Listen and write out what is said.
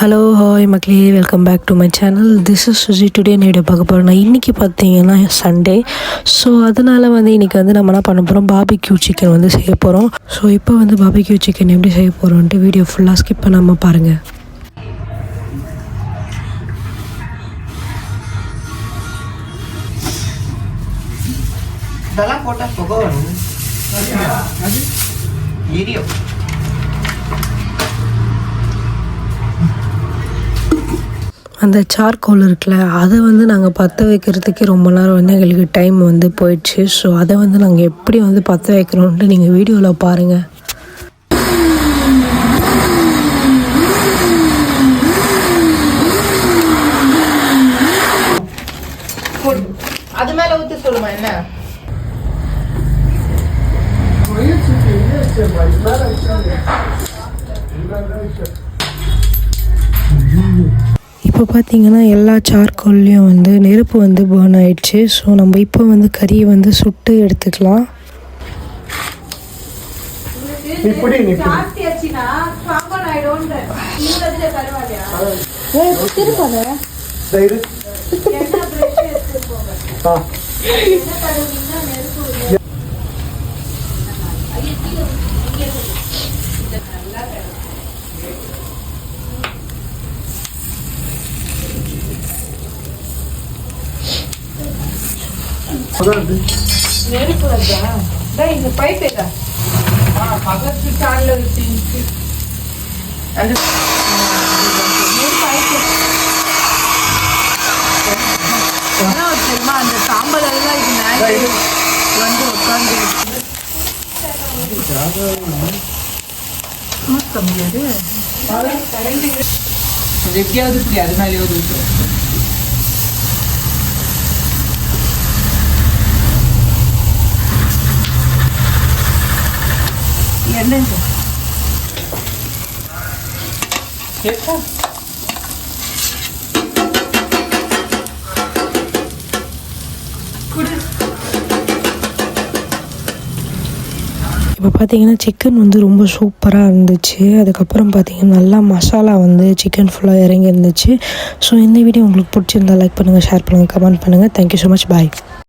Hello hi மக்களே, welcome back to my channel. This is Suji. Today video பார்க்க போகிறோம். இன்றைக்கி பார்த்தீங்கன்னா சண்டே. ஸோ அதனால் இன்றைக்கி நம்ம என்ன பண்ண போகிறோம், பார்பிக்யூ சிக்கன் செய்ய போகிறோம். ஸோ இப்போ பார்பிக்யூ சிக்கன் எப்படி செய்ய போகிறோன்ட்டு வீடியோ ஃபுல்லாக ஸ்கிப் பண்ணாமல் பாருங்கள். இதெல்லாம் போட்டால் புகை வரும். வீடியோ அந்த சார்கோல் இருக்குல்ல, அதை நாங்கள் பற்ற வைக்கிறதுக்கே ரொம்ப நேரம் எங்களுக்கு டைம் போயிடுச்சு. ஸோ அதை நாங்கள் எப்படி பற்ற வைக்கிறோன்ட்டு நீங்கள் வீடியோவில் பாருங்கள். அது மேலே ஊற்றி சொல்லுமா என்ன? இப்போ பார்த்தீங்கன்னா எல்லா சார்கோல்லையும் நெருப்பு பேர்ன் ஆயிடுச்சு. ஸோ நம்ம இப்போ கறியை சுட்டு எடுத்துக்கலாம். நெருப்பு வருதா? இந்த பைப் ஏதா பக்கத்து சாலில் வச்சு அந்த தெரியுமா, அந்த சாம்பல் எல்லாம் இது உட்காந்து முடியாது. எப்படியாவது இப்படி அது மேலேயாவது என்னங்க இப்போ பார்த்தீங்கன்னா சிக்கன் ரொம்ப சூப்பராக இருந்துச்சு. அதுக்கப்புறம் பார்த்தீங்கன்னா நல்லா மசாலா சிக்கன் ஃபுல்லாக இறங்கி இருந்துச்சு. ஸோ இந்த வீடியோ உங்களுக்கு பிடிச்சிருந்தா லைக் பண்ணுங்கள், ஷேர் பண்ணுங்கள், கமெண்ட் பண்ணுங்கள். Thank you so much. பாய்.